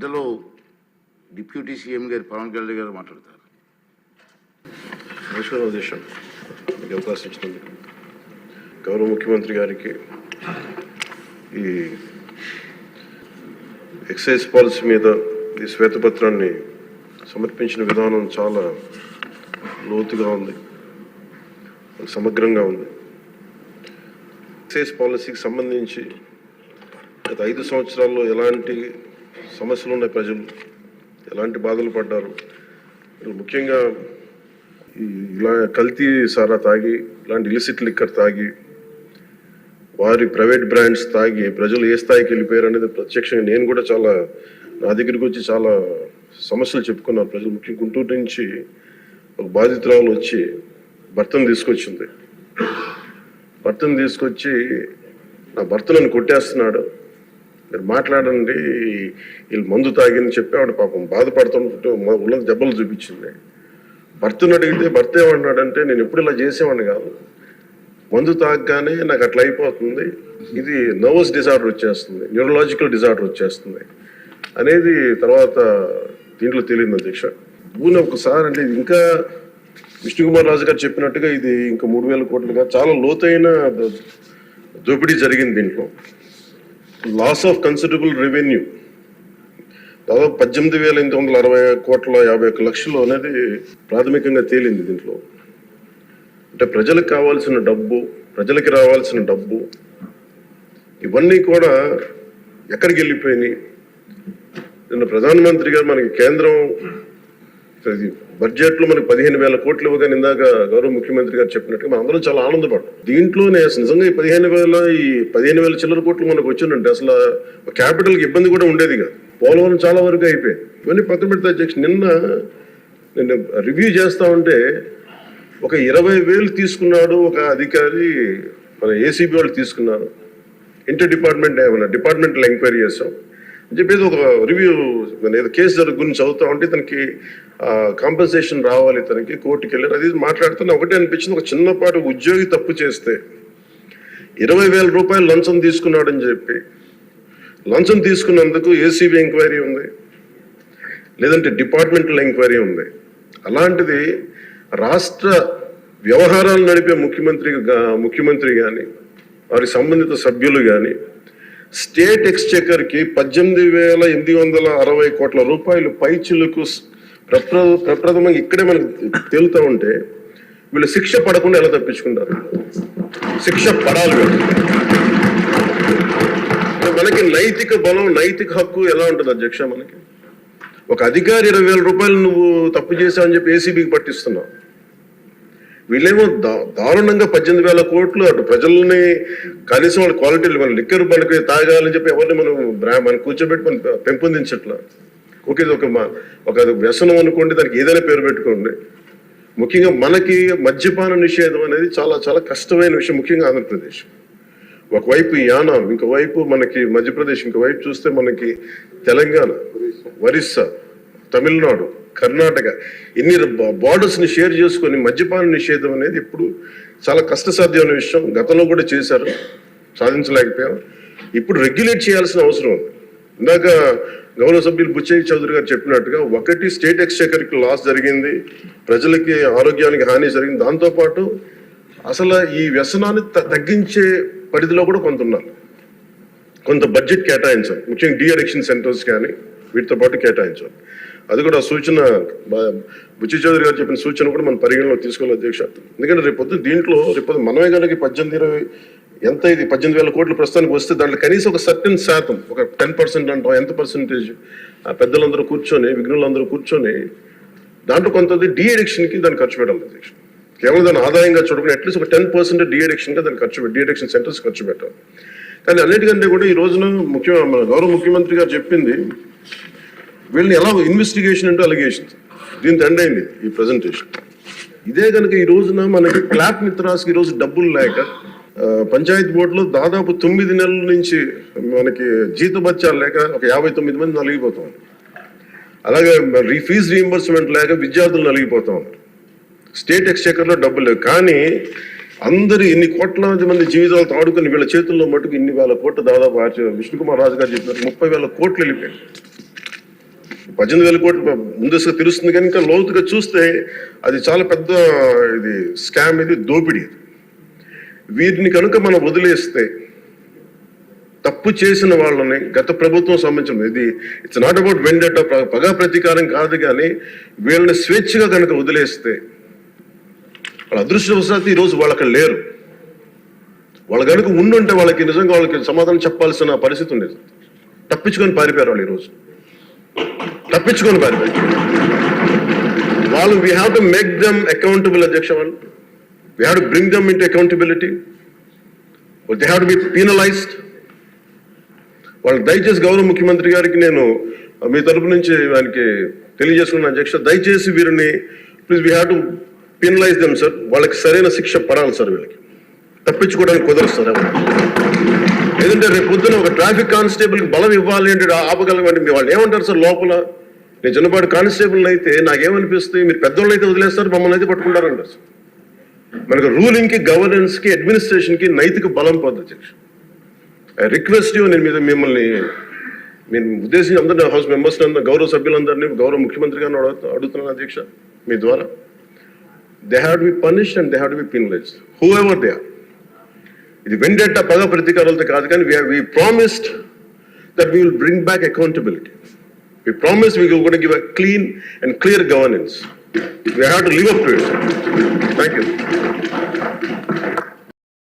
మధ్యలో deputy CM గారు పవన్ కళ్యాణ్ గారు మాట్లాడతారు. నమస్కారం అధ్యక్ష, మీకు అవకాశం ఇచ్చినందుకు గౌరవ ముఖ్యమంత్రి గారికి ఈ ఎక్సైజ్ పాలసీ మీద ఈ శ్వేతపత్రాన్ని సమర్పించిన విధానం చాలా లోతుగా ఉంది, సమగ్రంగా ఉంది. ఎక్సైజ్ పాలసీకి సంబంధించి గత 5 సంవత్సరాల్లో ఎలాంటి సమస్యలు ఉన్నాయి, ప్రజలు ఎలాంటి బాధలు పడ్డారు, ముఖ్యంగా ఇలా కల్తీ సారా తాగి, ఇలాంటి ఇలిసిట్ లిక్కర్ తాగి, వారి ప్రైవేట్ బ్రాండ్స్ తాగి ప్రజలు ఏ స్థాయికి వెళ్ళిపోయారు అనేది ప్రత్యక్షంగా నేను కూడా చాలా నా దగ్గరికి వచ్చి చాలా సమస్యలు చెప్పుకున్నారు ప్రజలు. ముఖ్యంగా గుంటూరు నుంచి ఒక బాధితురాలు వచ్చి భర్తను తీసుకొచ్చింది. భర్తను తీసుకొచ్చి నా భర్త నన్ను కొట్టేస్తున్నాడు, మీరు మాట్లాడండి, వీళ్ళు మందు తాగిని చెప్పి ఆవిడ పాపం బాధపడుతుంటే ఉన్న దెబ్బలు చూపించింది. భర్తను అడిగితే భర్త ఏమన్నాడంటే, నేను ఎప్పుడు ఇలా చేసేవాడిని కాదు, మందు తాగగానే నాకు అట్లా అయిపోతుంది, ఇది నర్వస్ డిజార్డర్ వచ్చేస్తుంది, న్యూరలాజికల్ డిజార్డర్ వచ్చేస్తుంది అనేది తర్వాత దీంట్లో తెలియదు అధ్యక్ష. భూమి ఒకసారి అంటే ఇంకా విష్ణుకుమార్ రాజు గారు చెప్పినట్టుగా ఇది ఇంకా 3,000 కోట్లుగా చాలా లోతైన దోపిడీ జరిగింది. దీంట్లో లాస్ ఆఫ్ కన్సిడరబుల్ రెవెన్యూ దాదాపు 18,860 కోట్ల 51 లక్షలు అనేది ప్రాథమికంగా తేలింది. దీంట్లో అంటే ప్రజలకు కావాల్సిన డబ్బు, ప్రజలకి రావాల్సిన డబ్బు ఇవన్నీ కూడా ఎక్కడికి వెళ్ళిపోయినాయి. నిన్న ప్రధానమంత్రి గారు మనకి కేంద్రం బడ్జెట్లో మనకి 15,000 కోట్లు ఇవ్వగానే ఇందాక గౌరవ ముఖ్యమంత్రి గారు చెప్పినట్టుగా మనం అందరం చాలా ఆనందపడ్డాం. దీంట్లోనే నిజంగా ఈ 15,000 చిల్లర కోట్లు మనకు వచ్చిందంటే అసలు క్యాపిటల్కి ఇబ్బంది కూడా ఉండేది కాదు. పోలవరం చాలా వరకు అయిపోయింది. ఇవన్నీ పక్కన పెడితే అధ్యక్ష, నిన్న రివ్యూ చేస్తా ఉంటే ఒక 20,000 తీసుకున్నాడు ఒక అధికారి, మన ఏసీబీ వాళ్ళు తీసుకున్నారు, ఇంటర్ డిపార్ట్మెంటల్ ఎంక్వైరీ చేస్తాం అని చెప్పేసి ఒక రివ్యూ ఏదో కేసు గురించి చదువుతా ఉంటే తనకి కాంపెన్సేషన్ రావాలి, తనకి కోర్టుకి వెళ్ళారు. అది మాట్లాడుతున్నా ఒకటే అనిపించింది, ఒక చిన్నపాటి ఉద్యోగి తప్పు చేస్తే 20,000 రూపాయలు లంచం తీసుకున్నాడని చెప్పి లంచం తీసుకున్నందుకు ఏసీబీ ఎంక్వైరీ ఉంది, లేదంటే డిపార్ట్మెంటల్ ఎంక్వైరీ ఉంది. అలాంటిది రాష్ట్ర వ్యవహారాలు నడిపే ముఖ్యమంత్రి కానీ వారి సంబంధిత సభ్యులు కానీ స్టేట్ ఎక్స్చెకర్కి 18,860 కోట్ల రూపాయలు పైచిలకు ప్రప్రథమంగా ఇక్కడే మనకు తేలుతూ ఉంటే వీళ్ళు శిక్ష పడకుండా ఎలా తప్పించుకుంటారు? శిక్ష పడాలి. మనకి నైతిక బలం, నైతిక హక్కు ఎలా ఉంటుంది అధ్యక్ష? మనకి ఒక అధికారి 20,000 రూపాయలు నువ్వు తప్పు చేసావని చెప్పి ఏసీబీకి పట్టిస్తున్నావు. వీళ్ళేమో దారుణంగా 18,000 కోట్లు అటు ప్రజల్ని కనీసం వాళ్ళ క్వాలిటీలు మన లిక్కర్ మనకి తాగాలని చెప్పి ఎవరిని మనం కూర్చోబెట్టి మనం పెంపొందించట్లా. ఓకే, ఒక వ్యసనం అనుకోండి, దానికి ఏదైనా పేరు పెట్టుకోండి. ముఖ్యంగా మనకి మద్యపాన నిషేధం అనేది చాలా చాలా కష్టమైన విషయం, ముఖ్యంగా ఆంధ్రప్రదేశ్. ఒకవైపు యానాం, ఇంకోవైపు మనకి మధ్యప్రదేశ్, ఇంకోవైపు చూస్తే మనకి తెలంగాణ, ఒరిస్సా, తమిళనాడు, కర్ణాటక, ఇన్ని బార్డర్స్ని షేర్ చేసుకొని మద్యపాన నిషేధం అనేది ఇప్పుడు చాలా కష్టసాధ్యమైన విషయం. గతంలో కూడా చేశారు, సాధించలేకపోయాం. ఇప్పుడు రెగ్యులేట్ చేయాల్సిన అవసరం ఉంది. ఇందాక గౌరవ సభ్యులు బుచ్చయ్య చౌదరి గారు చెప్పినట్టుగా ఒకటి స్టేట్ ఎక్స్చెకర్కి లాస్ జరిగింది, ప్రజలకి ఆరోగ్యానికి హాని జరిగింది. దాంతోపాటు అసలు ఈ వ్యసనాన్ని తగ్గించే పరిధిలో కూడా కొంత ఉన్నారు, కొంత బడ్జెట్ కేటాయించాలి. ముఖ్యంగా డీ అడిక్షన్ సెంటర్స్ కానీ వీటితో పాటు కేటాయించాలి. అది కూడా సూచన బుచ్చయ్య చౌదరి గారు చెప్పిన సూచన కూడా మనం పరిగణలోకి తీసుకోవాలి అధ్యక్ష. ఎందుకంటే రేపొద్దు దీంట్లో మనమే కనుక 18,20 ఎంత ఇది 18,000 కోట్లు ప్రస్తుతానికి వస్తే దాంట్లో కనీసం ఒక సర్టెన్ శాతం, ఒక 10% అంటాం, ఎంత పర్సెంటేజ్ పెద్దలందరూ కూర్చొని, విఘ్నులందరూ కూర్చొని దాంట్లో కొంత డీ అడిక్షన్కి దాన్ని ఖర్చు పెట్టాలి అధ్యక్ష. కేవలం దాన్ని ఆదాయంగా చూడకుండా అట్లీస్ట్ ఒక 10% డీ అడిక్షన్గా దాన్ని డీ అడిక్షన్ సెంటర్స్ ఖర్చు పెట్టాలి. కానీ అన్నిటికంటే కూడా ఈ రోజున మన గౌరవ ముఖ్యమంత్రి గారు చెప్పింది, వీళ్ళని ఎలా ఇన్వెస్టిగేషన్ అంటే అలిగేషన్స్, దీంతో ఎండ్ అయింది ఈ ప్రజెంటేషన్. ఇదే కనుక ఈ రోజున మనకి క్లాప్ మిత్రాస్కి ఈరోజు డబ్బులు లేక పంచాయతీ బోర్డులో దాదాపు 9 నెలల నుంచి మనకి జీతభత్యాలు లేక ఒక 59 మంది నలిగిపోతాం. అలాగే ఫీజు రీయింబర్స్మెంట్ లేక విద్యార్థులు నలిగిపోతా ఉన్నారు. స్టేట్ ఎక్స్చెకర్లో డబ్బులు లేవు. కానీ అందరూ ఇన్ని కోట్లాది మంది జీవితాలతో ఆడుకుని వీళ్ళ చేతుల్లో మటుకు ఇన్ని వేల కోట్లు, దాదాపు విష్ణుకుమార్ రాజు గారు చెప్పినట్టు 30,000 కోట్లు వెళ్ళిపోయాయి. 18,000 కోట్లు ముందస్తుగా తెలుస్తుంది కానీ ఇంకా లోతుగా చూస్తే అది చాలా పెద్ద ఇది స్కామ్, ఇది దోపిడీ. వీటిని కనుక మనం వదిలేస్తే, తప్పు చేసిన వాళ్ళని గత ప్రభుత్వం సంబంధించిన ఇది ఇట్స్ నాట్ అబౌట్ వెండట పగా ప్రతీకారం కాదు, కానీ వీళ్ళని స్వేచ్ఛగా కనుక వదిలేస్తే, వాళ్ళ అదృష్టవశాత్తు ఈరోజు వాళ్ళు అక్కడ లేరు. వాళ్ళు కనుక ఉండుంటే వాళ్ళకి నిజంగా వాళ్ళకి సమాధానం చెప్పాల్సిన పరిస్థితి ఉండేది. తప్పించుకొని పారిపోయారు వాళ్ళు ఈరోజు, తప్పించుకొని పారిపోయారు వాళ్ళు. We have to make them accountable అధ్యక్ష. వాళ్ళు we have to bring them into accountability. They have to be penalised. వాళ్ళు దయచేసి గౌరవ ముఖ్యమంత్రి గారికి నేను మీ తరపు నుంచి ఆయనకి తెలియజేస్తున్నాను అధ్యక్ష, దయచేసి వీరిని please we have to penalise them sir. వాళ్ళకి సరైన శిక్ష పడాలి సార్. వీళ్ళకి తప్పించుకోవడానికి కుదరదు సార్. లేదంటే రేపు పొద్దున ఒక ట్రాఫిక్ కానిస్టేబుల్కి బలం ఇవ్వాలి అంటే ఆపగలమంటే వాళ్ళు ఏమంటారు సార్ లోపల? నేను చిన్నపాటి కానిస్టేబుల్ అయితే నాకేమనిపిస్తుంది, మీరు పెద్దోళ్ళు అయితే వదిలేస్తారు, మమ్మల్ని అయితే పట్టుకుంటారంటారు సార్. మనకు రూలింగ్కి, గవర్నెన్స్కి, అడ్మినిస్ట్రేషన్కి నైతిక బలం పొంది అధ్యక్ష. ఐ రిక్వెస్ట్ యూ, నేను మిమ్మల్ని ఉద్దేశించి అందరినీ హౌస్ మెంబర్స్ గౌరవ సభ్యులందరినీ గౌరవ ముఖ్యమంత్రి గారిని అడుగుతున్నాను అధ్యక్ష మీ ద్వారా. They have to be punished and they have to be penalised whoever they are. ఇది వెండెట్ట పగ ప్రతీకారాలతో కాదు, కానీ we promised that we will bring back accountability. We promised we were going to give a clean and clear governance. We have to live up to it. Thank you.